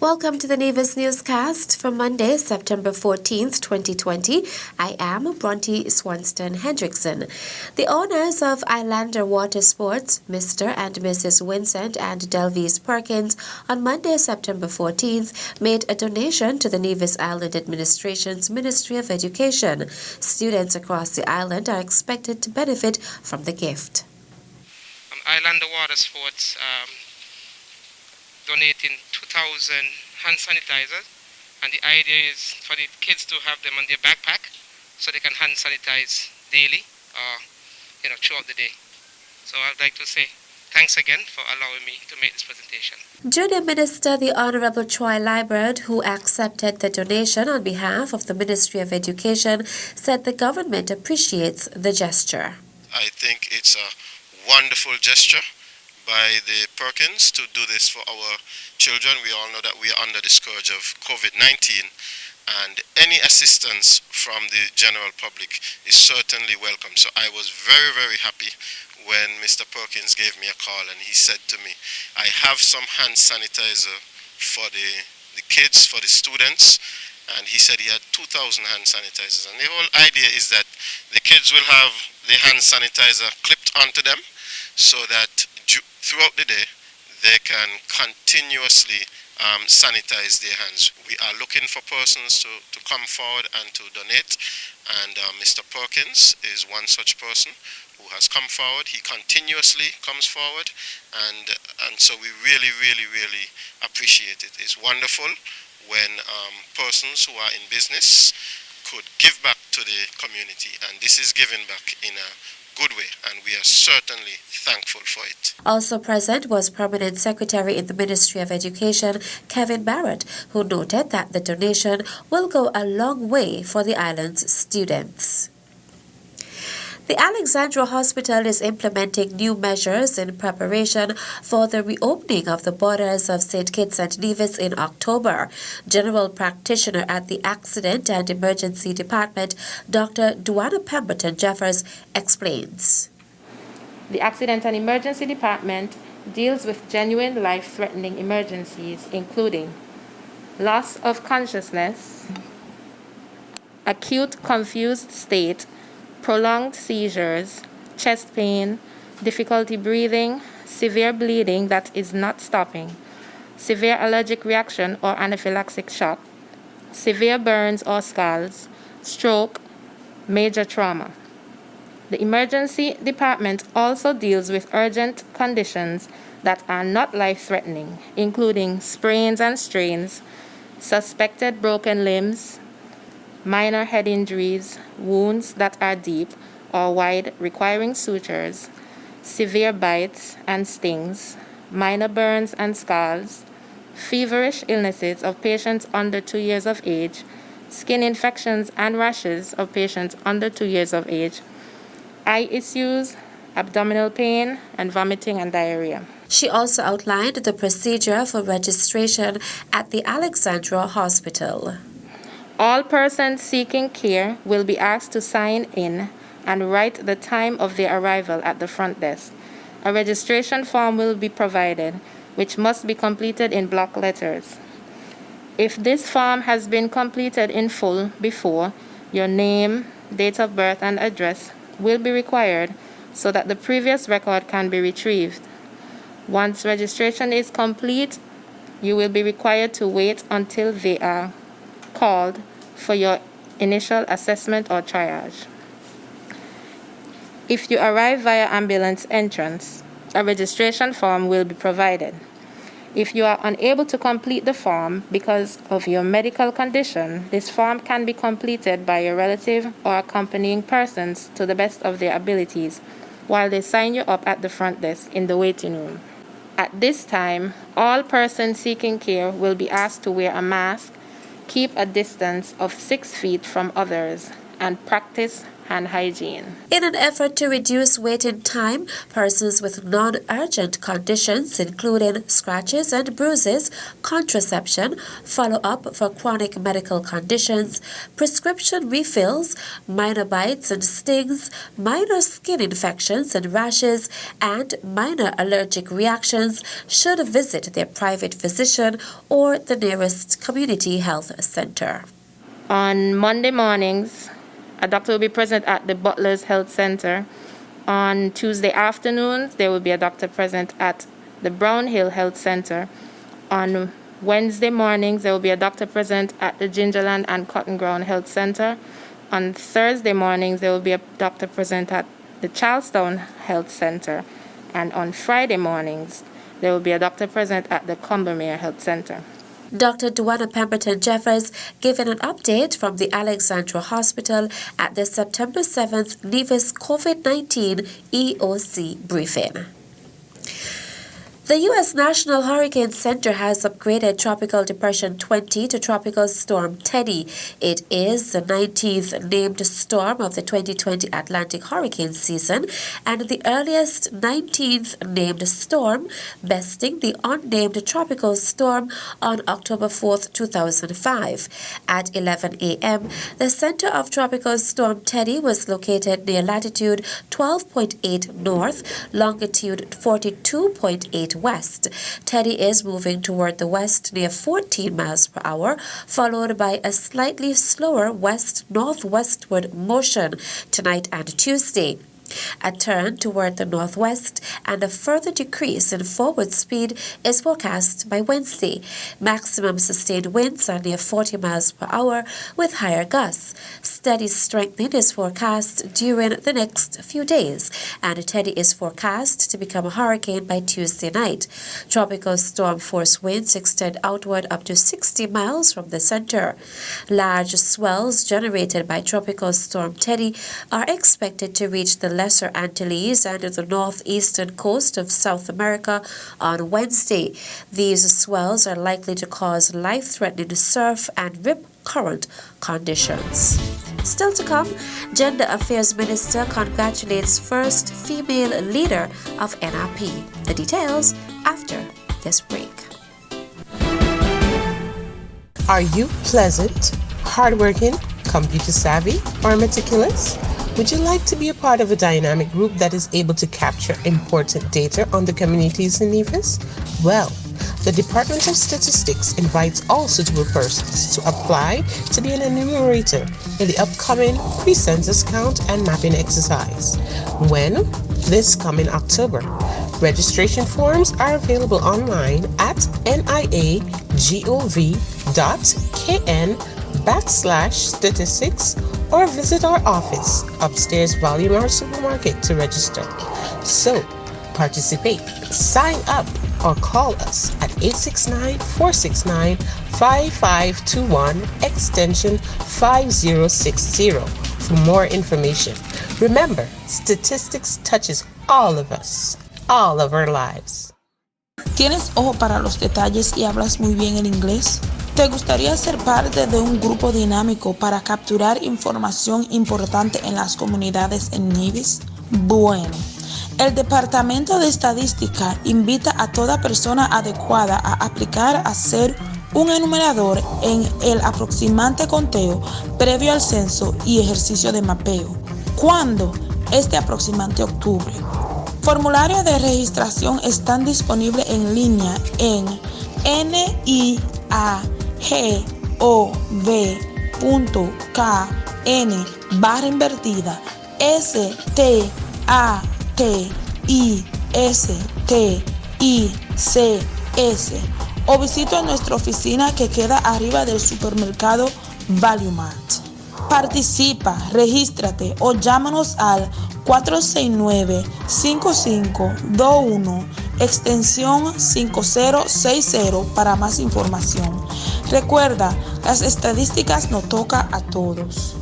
Welcome to the Nevis Newscast for Monday, September 14th, 2020. I am Bronte Swanston Hendrickson. The owners of Islander Water Sports, Mr. and Mrs. Vincent and Delvis Perkins, on Monday, September 14th, made a donation to the Nevis Island Administration's Ministry of Education. Students across the island are expected to benefit from the gift. Islander Water Sports donating 2,000 hand sanitizers, and the idea is for the kids to have them on their backpack so they can hand sanitize daily or throughout the day. So I'd like to say thanks again for allowing me to make this presentation. Junior Minister, the Honorable Troy Liburd, who accepted the donation on behalf of the Ministry of Education, said the government appreciates the gesture. I think it's a wonderful gesture by the Perkins to do this for our children. We all know that we are under the scourge of COVID-19, and any assistance from the general public is certainly welcome. So I was very, very happy when Mr. Perkins gave me a call and he said to me, I have some hand sanitizer for the kids, for the students, and he said he had 2,000 hand sanitizers. And the whole idea is that the kids will have the hand sanitizer clipped onto them so that throughout the day they can continuously sanitize their hands. We are looking for persons to come forward and to donate, and Mr. Perkins is one such person who has come forward. He continuously comes forward, and so we really, really, really appreciate it. It's wonderful when persons who are in business could give back to the community, and this is giving back in a good way, and we are certainly thankful for it. Also present was Permanent Secretary in the Ministry of Education, Kevin Barrett, who noted that the donation will go a long way for the island's students. The Alexandria Hospital is implementing new measures in preparation for the reopening of the borders of St. Kitts and Nevis in October. General Practitioner at the Accident and Emergency Department, Dr. Duana Pemberton Jeffers, explains. The Accident and Emergency Department deals with genuine life-threatening emergencies, including loss of consciousness, acute confused state, prolonged seizures, chest pain, difficulty breathing, severe bleeding that is not stopping, severe allergic reaction or anaphylactic shock, severe burns or scalds, stroke, major trauma. The emergency department also deals with urgent conditions that are not life-threatening, including sprains and strains, suspected broken limbs, minor head injuries, wounds that are deep or wide requiring sutures, severe bites and stings, minor burns and scars, feverish illnesses of patients under 2 years of age, skin infections and rashes of patients under 2 years of age, eye issues, abdominal pain, and vomiting and diarrhea. She also outlined the procedure for registration at the Alexandra Hospital. All persons seeking care will be asked to sign in and write the time of their arrival at the front desk. A registration form will be provided, which must be completed in block letters. If this form has been completed in full before, your name, date of birth, and address will be required so that the previous record can be retrieved. Once registration is complete, you will be required to wait until they are called for your initial assessment or triage. If you arrive via ambulance entrance, a registration form will be provided. If you are unable to complete the form because of your medical condition, this form can be completed by your relative or accompanying persons to the best of their abilities while they sign you up at the front desk in the waiting room. At this time, all persons seeking care will be asked to wear a mask, keep a distance of 6 feet from others, and practice hand hygiene. In an effort to reduce waiting time, persons with non-urgent conditions, including scratches and bruises, contraception, follow-up for chronic medical conditions, prescription refills, minor bites and stings, minor skin infections and rashes, and minor allergic reactions, should visit their private physician or the nearest community health center. On Monday mornings, a doctor will be present at the Butler's Health Center. On Tuesday afternoons, there will be a doctor present at the Brownhill Health Center. On Wednesday mornings, there will be a doctor present at the Gingerland and Cotton Ground Health Center. On Thursday mornings, there will be a doctor present at the Charlestown Health Center. And on Friday mornings, there will be a doctor present at the Combermere Health Center. Dr. Duana Pemberton Jeffers giving an update from the Alexandra Hospital at the September 7th Nevis COVID-19 EOC briefing. The U.S. National Hurricane Center has upgraded Tropical Depression 20 to Tropical Storm Teddy. It is the 19th named storm of the 2020 Atlantic hurricane season and the earliest 19th named storm, besting the unnamed tropical storm on October 4, 2005. At 11 a.m., the center of Tropical Storm Teddy was located near latitude 12.8 north, longitude 42.8 west. Teddy is moving toward the west near 14 miles per hour, followed by a slightly slower west-northwestward motion tonight and Tuesday. A turn toward the northwest and a further decrease in forward speed is forecast by Wednesday. Maximum sustained winds are near 40 miles per hour with higher gusts. Steady strengthening is forecast during the next few days, and Teddy is forecast to become a hurricane by Tuesday night. Tropical storm force winds extend outward up to 60 miles from the center. Large swells generated by Tropical Storm Teddy are expected to reach the Lesser Antilles and the northeastern coast of South America on Wednesday. These swells are likely to cause life-threatening surf and rip current conditions. Still to come, Gender Affairs Minister congratulates first female leader of NRP. The details after this break. Are you pleasant, hardworking, computer savvy, or meticulous? Would you like to be a part of a dynamic group that is able to capture important data on the communities in Nevis? Well, the Department of Statistics invites all suitable persons to apply to be an enumerator in the upcoming pre-census count and mapping exercise. When? This coming October. Registration forms are available online at niagov.kn/statistics or visit our office upstairs Volume R Supermarket to register. So, participate, sign up, or call us at 869-469-5521 extension 5060 for more information. Remember, statistics touches all of us, all of our lives. ¿Tienes ojo para los detalles y hablas muy bien el inglés? ¿Te gustaría ser parte de un grupo dinámico para capturar información importante en las comunidades en Nevis? Bueno, el Departamento de Estadística invita a toda persona adecuada a aplicar a ser un enumerador en el aproximante conteo previo al censo y ejercicio de mapeo. ¿Cuándo? Este aproximante octubre. Formularios de registración están disponibles en línea en niagov.kn/statistics o visita nuestra oficina que queda arriba del supermercado Value Mart. Participa, regístrate o llámanos al 469-5521 extensión 5060 para más información. Recuerda, las estadísticas nos toca a todos.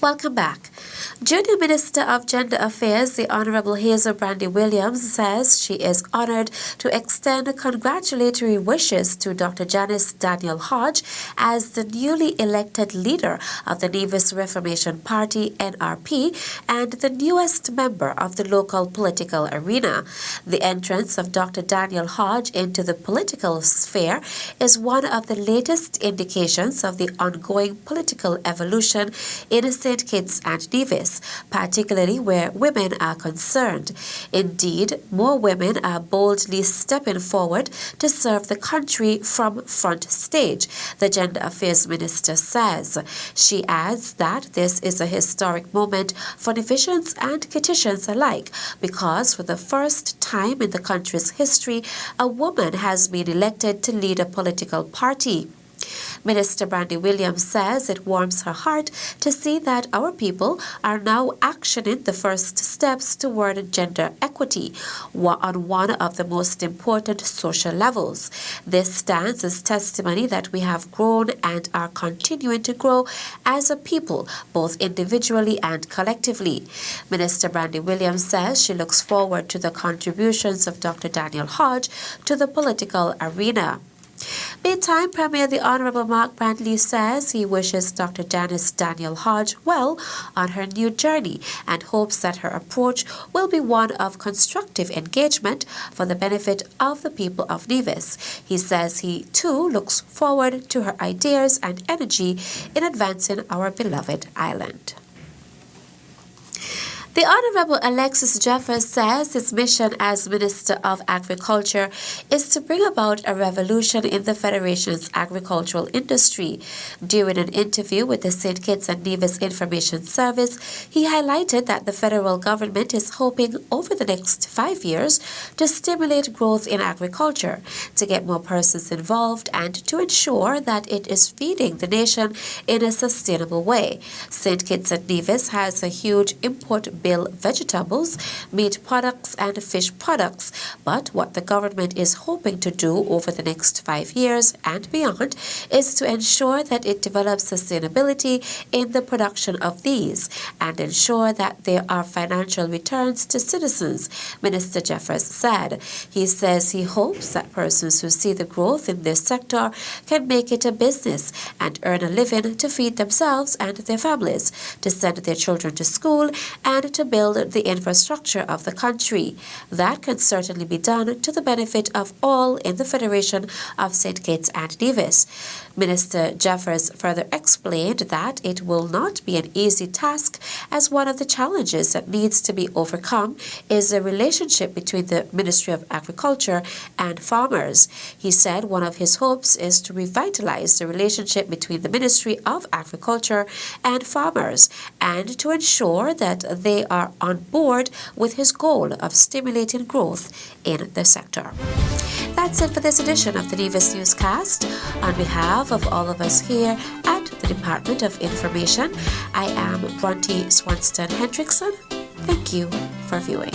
Welcome back. Junior Minister of Gender Affairs, the Honorable Hazel Brandy Williams, says she is honored to extend congratulatory wishes to Dr. Janice Daniel Hodge as the newly elected leader of the Nevis Reformation Party, NRP, and the newest member of the local political arena. The entrance of Dr. Daniel Hodge into the political sphere is one of the latest indications of the ongoing political evolution in St. Kitts and Nevis, particularly where women are concerned. Indeed, more women are boldly stepping forward to serve the country from front stage, the Gender Affairs Minister says. She adds that this is a historic moment for Nevisians and Kittitians alike because for the first time in the country's history, a woman has been elected to lead a political party. Minister Brandy Williams says it warms her heart to see that our people are now actioning the first steps toward gender equity on one of the most important social levels. This stands as testimony that we have grown and are continuing to grow as a people, both individually and collectively. Minister Brandy Williams says she looks forward to the contributions of Dr. Daniel Hodge to the political arena. Meantime, Premier the Honorable Mark Brantley says he wishes Dr. Janice Daniel Hodge well on her new journey and hopes that her approach will be one of constructive engagement for the benefit of the people of Nevis. He says he too looks forward to her ideas and energy in advancing our beloved island. The Honorable Alexis Jeffers says his mission as Minister of Agriculture is to bring about a revolution in the Federation's agricultural industry. During an interview with the St. Kitts and Nevis Information Service, he highlighted that the federal government is hoping over the next 5 years to stimulate growth in agriculture, to get more persons involved, and to ensure that it is feeding the nation in a sustainable way. St. Kitts and Nevis has a huge import bill vegetables, meat products, and fish products. But what the government is hoping to do over the next 5 years and beyond is to ensure that it develops sustainability in the production of these and ensure that there are financial returns to citizens, Minister Jeffers said. He says he hopes that persons who see the growth in this sector can make it a business and earn a living to feed themselves and their families, to send their children to school, and to build the infrastructure of the country. That can certainly be done to the benefit of all in the Federation of St. Kitts and Nevis. Minister Jeffers further explained that it will not be an easy task, as one of the challenges that needs to be overcome is the relationship between the Ministry of Agriculture and farmers. He said one of his hopes is to revitalize the relationship between the Ministry of Agriculture and farmers and to ensure that they are on board with his goal of stimulating growth in the sector. That's it for this edition of the Nevis Newscast. On behalf of all of us here at the Department of Information, I am Bronte Swanston Hendrickson. Thank you for viewing.